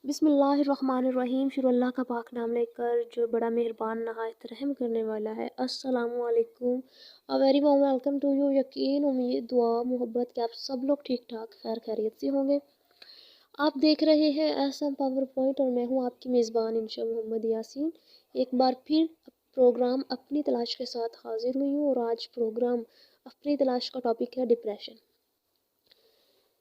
بسم اللہ الرحمن الرحیم، شروع اللہ کا پاک نام لے کر جو بڑا مہربان نہایت رحم کرنے والا ہے۔ السلام علیکم، very warm welcome to you. یقین، امید، دعا، محبت کہ آپ سب لوگ ٹھیک ٹھاک خیر خیریت سے ہوں گے۔ آپ دیکھ رہے ہیں ایسا پاور پوائنٹ اور میں ہوں آپ کی میزبان انشا محمد یاسین۔ ایک بار پھر پروگرام اپنی تلاش کے ساتھ حاضر ہوئی ہوں، اور آج پروگرام اپنی تلاش کا ٹاپک ہے ڈپریشن۔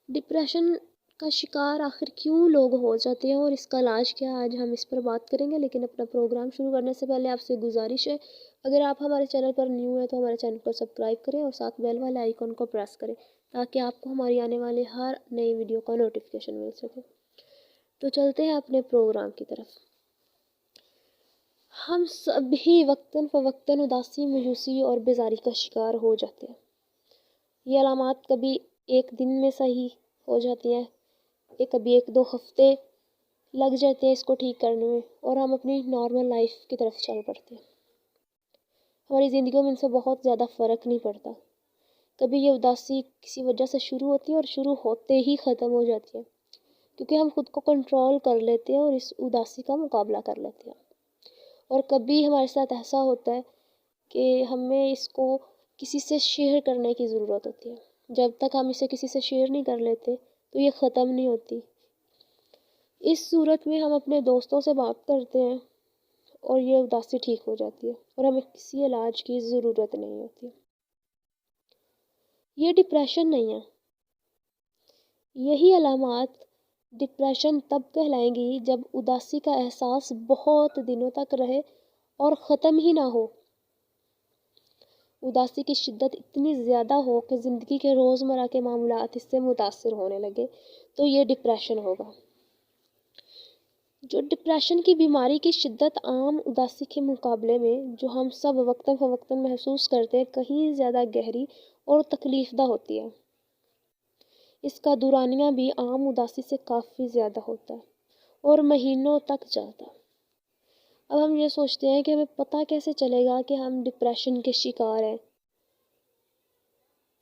ڈپریشن کا شکار آخر کیوں لوگ ہو جاتے ہیں اور اس کا علاج کیا ہے، آج ہم اس پر بات کریں گے۔ لیکن اپنا پروگرام شروع کرنے سے پہلے آپ سے گزارش ہے، اگر آپ ہمارے چینل پر نیو ہیں تو ہمارے چینل کو سبسکرائب کریں اور ساتھ بیل والے آئیکن کو پریس کریں تاکہ آپ کو ہماری آنے والے ہر نئی ویڈیو کا نوٹیفیکیشن مل سکے۔ تو چلتے ہیں اپنے پروگرام کی طرف۔ ہم سب ہی وقتاً فوقتاً اداسی، مایوسی اور بیزاری کا شکار ہو جاتے ہیں۔ یہ علامات کبھی ایک دن میں صحیح ہو جاتی ہیں، کبھی ایک دو ہفتے لگ جاتے ہیں اس کو ٹھیک کرنے میں، اور ہم اپنی نارمل لائف کی طرف چل پڑتے ہیں۔ ہماری زندگیوں میں ان سے بہت زیادہ فرق نہیں پڑتا۔ کبھی یہ اداسی کسی وجہ سے شروع ہوتی ہے اور شروع ہوتے ہی ختم ہو جاتی ہے، کیونکہ ہم خود کو کنٹرول کر لیتے ہیں اور اس اداسی کا مقابلہ کر لیتے ہیں۔ اور کبھی ہمارے ساتھ ایسا ہوتا ہے کہ ہمیں اس کو کسی سے شیئر کرنے کی ضرورت ہوتی ہے۔ جب تک ہم اسے کسی سے شیئر نہیں کر لیتے تو یہ ختم نہیں ہوتی۔ اس صورت میں ہم اپنے دوستوں سے بات کرتے ہیں اور یہ اداسی ٹھیک ہو جاتی ہے اور ہمیں کسی علاج کی ضرورت نہیں ہوتی۔ یہ ڈپریشن نہیں ہے۔ یہی علامات ڈپریشن تب کہلائیں گی جب اداسی کا احساس بہت دنوں تک رہے اور ختم ہی نہ ہو۔ اداسی کی شدت اتنی زیادہ ہو کہ زندگی کے روزمرہ کے معاملات اس سے متاثر ہونے لگے تو یہ ڈپریشن ہوگا۔ جو ڈپریشن کی بیماری کی شدت عام اداسی کے مقابلے میں جو ہم سب وقتاً فوقتاً محسوس کرتے ہیں کہیں زیادہ گہری اور تکلیف دہ ہوتی ہے۔ اس کا دورانیہ بھی عام اداسی سے کافی زیادہ ہوتا ہے اور مہینوں تک جاتا ہے۔ اب ہم یہ سوچتے ہیں کہ ہمیں پتہ کیسے چلے گا کہ ہم ڈپریشن کے شکار ہیں۔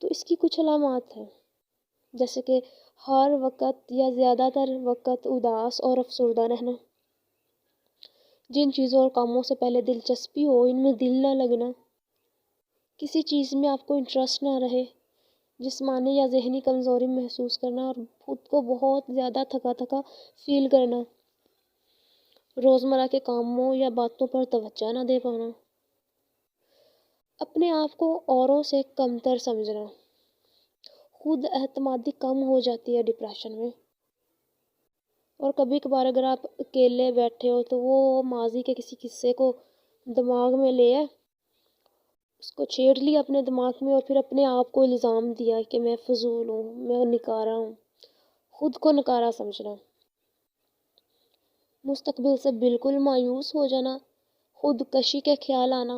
تو اس کی کچھ علامات ہیں، جیسے کہ ہر وقت یا زیادہ تر وقت اداس اور افسردہ رہنا، جن چیزوں اور کاموں سے پہلے دلچسپی ہو ان میں دل نہ لگنا، کسی چیز میں آپ کو انٹرسٹ نہ رہے، جسمانی یا ذہنی کمزوری محسوس کرنا اور خود کو بہت زیادہ تھکا تھکا فیل کرنا، روزمرہ کے کاموں یا باتوں پر توجہ نہ دے پانا، اپنے آپ کو اوروں سے کمتر سمجھنا، خود اعتمادی کم ہو جاتی ہے ڈپریشن میں۔ اور کبھی کبھار اگر آپ اکیلے بیٹھے ہو تو وہ ماضی کے کسی قصے کو دماغ میں لے آئے، اس کو چھیڑ لیا اپنے دماغ میں اور پھر اپنے آپ کو الزام دیا کہ میں فضول ہوں، میں نکارا ہوں، خود کو نکارا سمجھنا، مستقبل سے بالکل مایوس ہو جانا، خودکشی کے خیال آنا،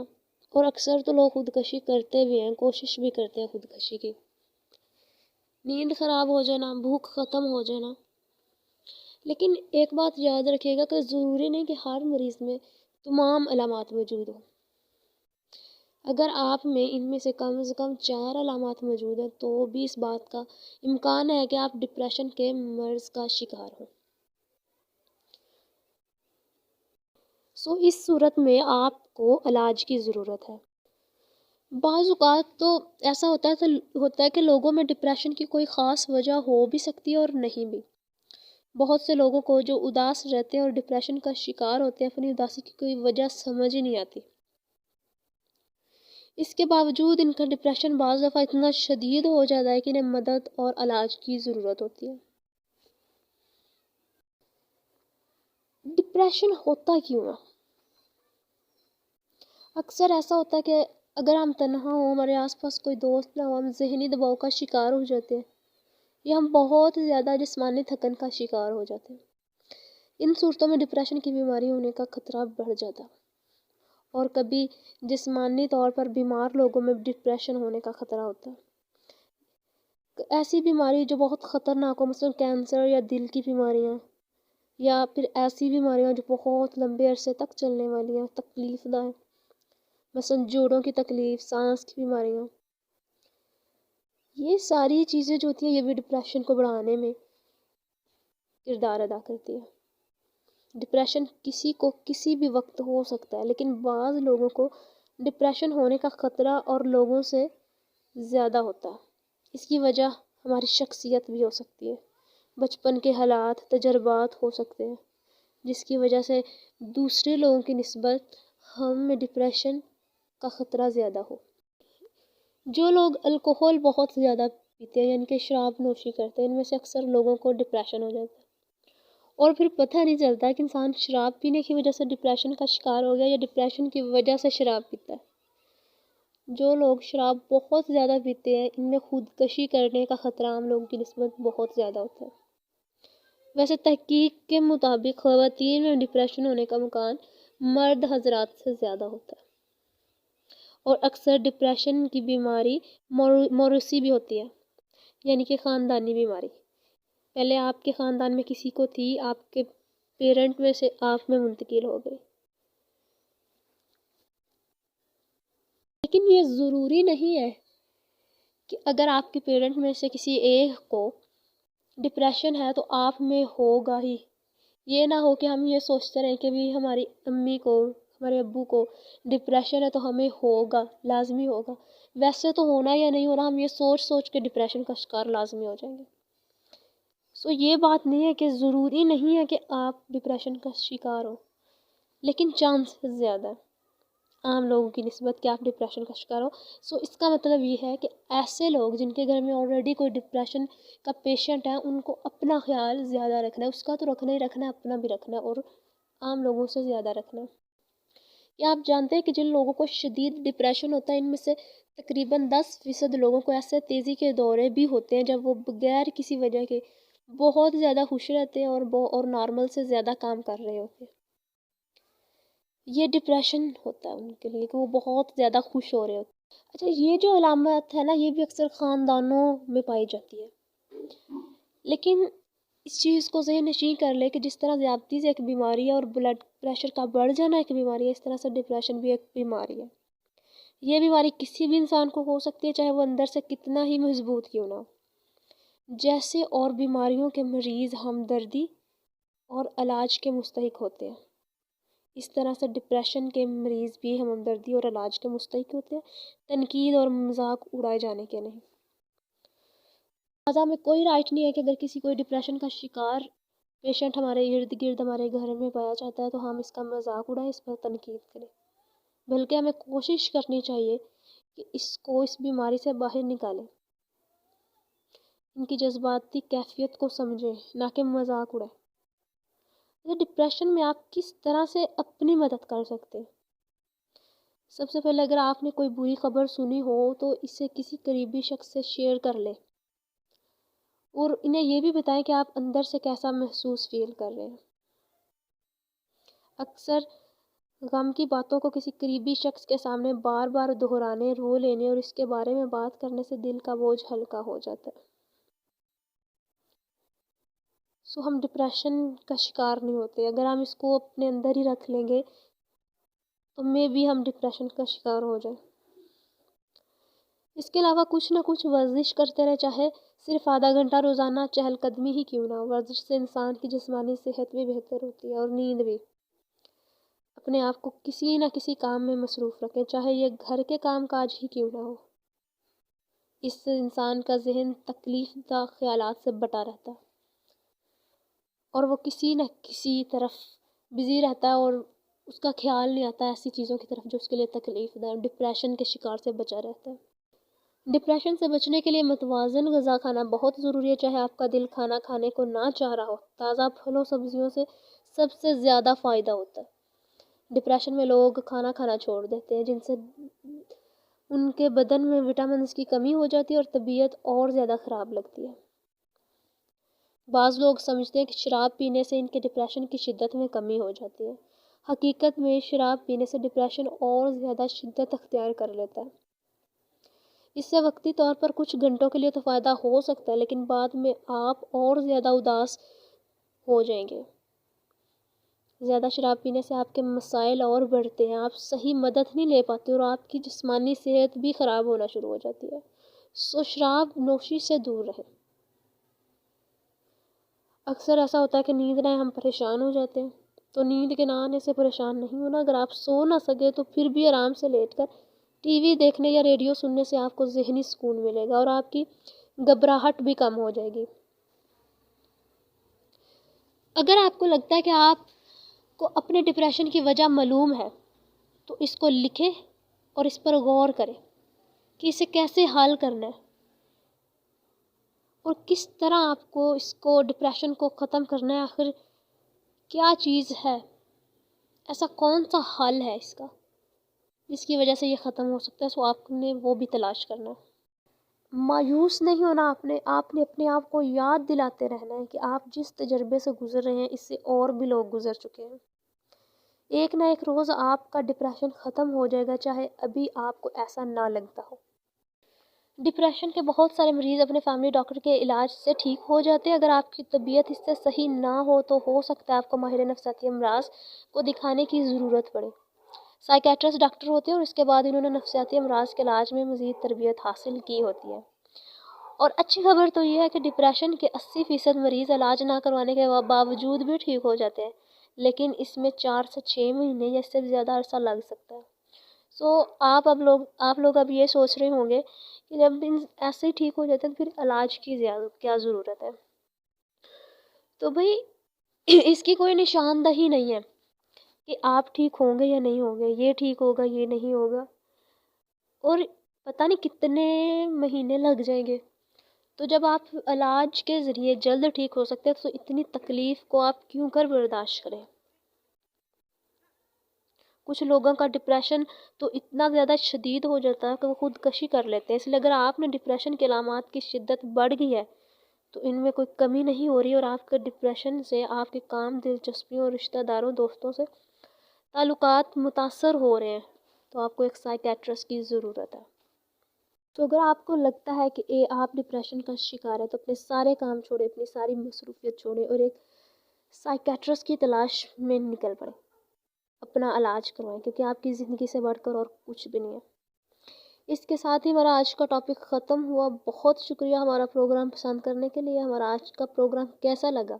اور اکثر تو لوگ خودکشی کرتے بھی ہیں، کوشش بھی کرتے ہیں خودکشی کی، نیند خراب ہو جانا، بھوک ختم ہو جانا۔ لیکن ایک بات یاد رکھیے گا کہ ضروری نہیں کہ ہر مریض میں تمام علامات موجود ہوں۔ اگر آپ میں ان میں سے کم 4 علامات موجود ہیں تو بھی اس بات کا امکان ہے کہ آپ ڈپریشن کے مرض کا شکار ہوں۔ اس صورت میں آپ کو علاج کی ضرورت ہے۔ بعض اوقات تو ایسا ہوتا ہے کہ لوگوں میں ڈپریشن کی کوئی خاص وجہ ہو بھی سکتی ہے اور نہیں بھی۔ بہت سے لوگوں کو جو اداس رہتے ہیں اور ڈپریشن کا شکار ہوتے ہیں اپنی اداسی کی کوئی وجہ سمجھ ہی نہیں آتی۔ اس کے باوجود ان کا ڈپریشن بعض دفعہ اتنا شدید ہو جاتا ہے کہ انہیں مدد اور علاج کی ضرورت ہوتی ہے۔ ڈپریشن ہوتا کیوں ہے؟ اکثر ایسا ہوتا ہے کہ اگر ہم تنہا ہوں، ہمارے آس پاس کوئی دوست نہ ہو، ہم ذہنی دباؤ کا شکار ہو جاتے ہیں یا ہم بہت زیادہ جسمانی تھکن کا شکار ہو جاتے ہیں۔ ان صورتوں میں ڈپریشن کی بیماری ہونے کا خطرہ بڑھ جاتا ہے، اور کبھی جسمانی طور پر بیمار لوگوں میں ڈپریشن ہونے کا خطرہ ہوتا ہے۔ ایسی بیماری جو بہت خطرناک ہو، مثلا کینسر یا دل کی بیماریاں، یا پھر ایسی بیماریاں جو بہت لمبے عرصے تک چلنے والی ہیں، تکلیف دہ ہیں، مثلا جوڑوں کی تکلیف، سانس کی بیماریاں، یہ ساری چیزیں جو ہوتی ہیں یہ بھی ڈپریشن کو بڑھانے میں کردار ادا کرتی ہیں۔ ڈپریشن کسی کو کسی بھی وقت ہو سکتا ہے، لیکن بعض لوگوں کو ڈپریشن ہونے کا خطرہ اور لوگوں سے زیادہ ہوتا ہے۔ اس کی وجہ ہماری شخصیت بھی ہو سکتی ہے، بچپن کے حالات، تجربات ہو سکتے ہیں، جس کی وجہ سے دوسرے لوگوں کی نسبت ہم میں ڈپریشن کا خطرہ زیادہ ہو۔ جو لوگ الکوہل بہت زیادہ پیتے ہیں، یعنی کہ شراب نوشی کرتے ہیں، ان میں سے اکثر لوگوں کو ڈپریشن ہو جاتا ہے، اور پھر پتہ نہیں چلتا کہ انسان شراب پینے کی وجہ سے ڈپریشن کا شکار ہو گیا یا ڈپریشن کی وجہ سے شراب پیتا ہے۔ جو لوگ شراب بہت زیادہ پیتے ہیں، ان میں خودکشی کرنے کا خطرہ عام لوگوں کی نسبت بہت زیادہ ہوتا ہے۔ ویسے تحقیق کے مطابق خواتین میں ڈپریشن ہونے کا امکان مرد حضرات سے زیادہ ہوتا ہے، اور اکثر ڈپریشن کی بیماری موروثی بھی ہوتی ہے، یعنی کہ خاندانی بیماری۔ پہلے آپ کے خاندان میں کسی کو تھی، آپ کے پیرنٹ میں سے آپ میں منتقل ہو گئی۔ لیکن یہ ضروری نہیں ہے کہ اگر آپ کے پیرنٹ میں سے کسی ایک کو ڈپریشن ہے تو آپ میں ہوگا ہی۔ یہ نہ ہو کہ ہم یہ سوچتے رہیں کہ بھی ہماری امی کو، ہمارے ابو کو ڈپریشن ہے تو ہمیں ہوگا، لازمی ہوگا۔ ویسے تو ہونا یا نہیں ہونا، ہم یہ سوچ کے ڈپریشن کا شکار لازمی ہو جائیں گے۔ یہ بات نہیں ہے کہ ضروری نہیں ہے کہ آپ ڈپریشن کا شکار ہو، لیکن چانس زیادہ ہے عام لوگوں کی نسبت کہ آپ ڈپریشن کا شکار ہو۔ اس کا مطلب یہ ہے کہ ایسے لوگ جن کے گھر میں آلریڈی کوئی ڈپریشن کا پیشنٹ ہے، ان کو اپنا خیال زیادہ رکھنا ہے، اس کا تو رکھنا ہی رکھنا ہے، اپنا بھی رکھنا ہے، اور عام لوگوں سے زیادہ رکھنا ہے۔ کیا آپ جانتے ہیں کہ جن لوگوں کو شدید ڈپریشن ہوتا ہے، ان میں سے تقریباً 10% لوگوں کو ایسے تیزی کے دورے بھی ہوتے ہیں جب وہ بغیر کسی وجہ کے بہت زیادہ خوش رہتے ہیں اور نارمل سے زیادہ کام کر رہے ہوتے ہیں۔ یہ ڈپریشن ہوتا ہے ان کے لیے کہ وہ بہت زیادہ خوش ہو رہے ہوتے ہیں۔ اچھا، یہ جو علامات ہے نا، یہ بھی اکثر خاندانوں میں پائی جاتی ہے، لیکن اس چیز کو ذہن نشین کر لے کہ جس طرح ذیابطیس ایک بیماری ہے اور بلڈ پریشر کا بڑھ جانا ایک بیماری ہے، اس طرح سے ڈپریشن بھی ایک بیماری ہے۔ یہ بیماری کسی بھی انسان کو ہو سکتی ہے، چاہے وہ اندر سے کتنا ہی مضبوط کیوں نہ ہو۔ جیسے اور بیماریوں کے مریض ہمدردی اور علاج کے مستحق ہوتے ہیں، اس طرح سے ڈپریشن کے مریض بھی ہمدردی اور علاج کے مستحق ہوتے ہیں، تنقید اور مذاق اڑائے جانے کے نہیں۔ لہٰذا میں کوئی رائٹ نہیں ہے کہ اگر کسی کوئی ڈپریشن کا شکار پیشنٹ ہمارے ارد گرد ہمارے گھر میں پایا جاتا ہے تو ہم اس کا مذاق اڑائیں، اس پر تنقید کریں، بلکہ ہمیں کوشش کرنی چاہیے کہ اس کو اس بیماری سے باہر نکالیں، ان کی جذباتی کیفیت کو سمجھیں، نہ کہ مذاق اڑائیں۔ ڈپریشن میں آپ کس طرح سے اپنی مدد کر سکتے ہیں؟ سب سے پہلے اگر آپ نے کوئی بری خبر سنی ہو تو اسے کسی قریبی شخص سے شیئر کر لیں، اور انہیں یہ بھی بتائیں کہ آپ اندر سے کیسا محسوس فیل کر رہے ہیں۔ اکثر غم کی باتوں کو کسی قریبی شخص کے سامنے بار بار دہرانے، رو لینے اور اس کے بارے میں بات کرنے سے دل کا بوجھ ہلکا ہو جاتا ہے۔ ہم ڈپریشن کا شکار نہیں ہوتے۔ اگر ہم اس کو اپنے اندر ہی رکھ لیں گے تو بھی ہم ڈپریشن کا شکار ہو جائیں۔ اس کے علاوہ کچھ نہ کچھ ورزش کرتے رہے، چاہے صرف آدھا گھنٹہ روزانہ چہل قدمی ہی کیوں نہ ہو۔ ورزش سے انسان کی جسمانی صحت بھی بہتر ہوتی ہے اور نیند بھی۔ اپنے آپ کو کسی نہ کسی کام میں مصروف رکھیں، چاہے یہ گھر کے کام کاج ہی کیوں نہ ہو۔ اس سے انسان کا ذہن تکلیف دہ خیالات سے بٹا رہتا ہے اور وہ کسی نہ کسی طرف بزی رہتا ہے، اور اس کا خیال نہیں آتا ایسی چیزوں کی طرف جو اس کے لیے تکلیف دہ ہے۔ ڈپریشن کے شکار سے بچا رہتا ہے۔ ڈپریشن سے بچنے کے لیے متوازن غذا کھانا بہت ضروری ہے، چاہے آپ کا دل کھانا کھانے کو نہ چاہ رہا ہو۔ تازہ پھلوں سبزیوں سے سب سے زیادہ فائدہ ہوتا ہے۔ ڈپریشن میں لوگ کھانا کھانا چھوڑ دیتے ہیں، جن سے ان کے بدن میں وٹامنز کی کمی ہو جاتی ہے اور طبیعت اور زیادہ خراب لگتی ہے۔ بعض لوگ سمجھتے ہیں کہ شراب پینے سے ان کے ڈپریشن کی شدت میں کمی ہو جاتی ہے۔ حقیقت میں شراب پینے سے ڈپریشن اور زیادہ شدت اختیار کر لیتا ہے۔ اس سے وقتی طور پر کچھ گھنٹوں کے لیے تو فائدہ ہو سکتا ہے، لیکن بعد میں آپ اور زیادہ اداس ہو جائیں گے۔ زیادہ شراب پینے سے آپ کے مسائل اور بڑھتے ہیں، آپ صحیح مدد نہیں لے پاتے اور آپ کی جسمانی صحت بھی خراب ہونا شروع ہو جاتی ہے۔ شراب نوشی سے دور رہیں۔ اکثر ایسا ہوتا ہے کہ نیند نہ ہم پریشان ہو جاتے ہیں، تو نیند کے نہ آنے سے پریشان نہیں ہونا. اگر آپ سو نہ سکے تو پھر بھی آرام سے لیٹ کر ٹی وی دیکھنے یا ریڈیو سننے سے آپ کو ذہنی سکون ملے گا اور آپ کی گھبراہٹ بھی کم ہو جائے گی. اگر آپ کو لگتا ہے کہ آپ کو اپنے ڈپریشن کی وجہ معلوم ہے تو اس کو لکھیں اور اس پر غور کریں کہ اسے کیسے حل کرنا ہے اور کس طرح آپ کو اس کو ڈپریشن کو ختم کرنا ہے. آخر کیا چیز ہے، ایسا کون سا حل ہے اس کا جس کی وجہ سے یہ ختم ہو سکتا ہے. سو آپ نے وہ بھی تلاش کرنا ہے. مایوس نہیں ہونا. آپ نے اپنے آپ کو یاد دلاتے رہنا ہے کہ آپ جس تجربے سے گزر رہے ہیں اس سے اور بھی لوگ گزر چکے ہیں. ایک نہ ایک روز آپ کا ڈپریشن ختم ہو جائے گا، چاہے ابھی آپ کو ایسا نہ لگتا ہو. ڈپریشن کے بہت سارے مریض اپنے فیملی ڈاکٹر کے علاج سے ٹھیک ہو جاتے ہیں. اگر آپ کی طبیعت اس سے صحیح نہ ہو تو ہو سکتا ہے آپ کو ماہر نفسیاتی امراض کو دکھانے کی ضرورت پڑے. سائیکیٹرسٹ ڈاکٹر ہوتے ہیں اور اس کے بعد انہوں نے نفسیاتی امراض کے علاج میں مزید تربیت حاصل کی ہوتی ہے. اور اچھی خبر تو یہ ہے کہ ڈپریشن کے 80% مریض علاج نہ کروانے کے باوجود بھی ٹھیک ہو جاتے ہیں، لیکن اس میں 4 سے 6 مہینے یا اس سے بھی زیادہ عرصہ لگ سکتا ہے. سو آپ لوگ اب یہ سوچ رہے ہوں گے کہ جب ایسے ہی ٹھیک ہو جاتے ہیں تو پھر علاج کی کیا ضرورت ہے. تو بھئی اس کی کوئی نشاندہی نہیں ہے کہ آپ ٹھیک ہوں گے یا نہیں ہوں گے، یہ ٹھیک ہوگا یہ نہیں ہوگا، اور پتہ نہیں کتنے مہینے لگ جائیں گے. تو جب آپ علاج کے ذریعے جلد ٹھیک ہو سکتے ہیں تو اتنی تکلیف کو آپ کیوں کر برداشت کریں. کچھ لوگوں کا ڈپریشن تو اتنا زیادہ شدید ہو جاتا ہے کہ وہ خودکشی کر لیتے ہیں. اس لیے اگر آپ نے ڈپریشن کے علامات کی شدت بڑھ گئی ہے تو ان میں کوئی کمی نہیں ہو رہی اور آپ کے ڈپریشن سے آپ کے کام، دلچسپیوں اور رشتہ داروں، دوستوں سے تعلقات متاثر ہو رہے ہیں تو آپ کو ایک سائیکیٹرسٹ کی ضرورت ہے. تو اگر آپ کو لگتا ہے کہ آپ ڈپریشن کا شکار ہے تو اپنے سارے کام چھوڑیں، اپنی ساری مصروفیت چھوڑیں اور ایک سائیکیٹرسٹ کی تلاش میں نکل پڑیں. اپنا علاج کروائیں کیونکہ آپ کی زندگی سے بڑھ کر اور کچھ بھی نہیں ہے. اس کے ساتھ ہی ہمارا آج کا ٹاپک ختم ہوا. بہت شکریہ ہمارا پروگرام پسند کرنے کے لیے. ہمارا آج کا پروگرام کیسا لگا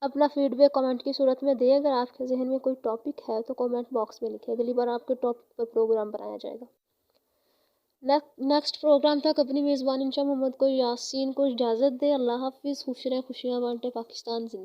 اپنا فیڈ بیک کامنٹ کی صورت میں دیں. اگر آپ کے ذہن میں کوئی ٹاپک ہے تو کامنٹ باکس میں لکھیں. اگلی بار آپ کے ٹاپک پر پروگرام بنایا جائے گا. نیکسٹ پروگرام تک اپنی میزبان انشا محمد کو یاسین کو اجازت دے. اللہ حافظ. خوش رہیں، خوشیاں بانٹے. پاکستان زندہ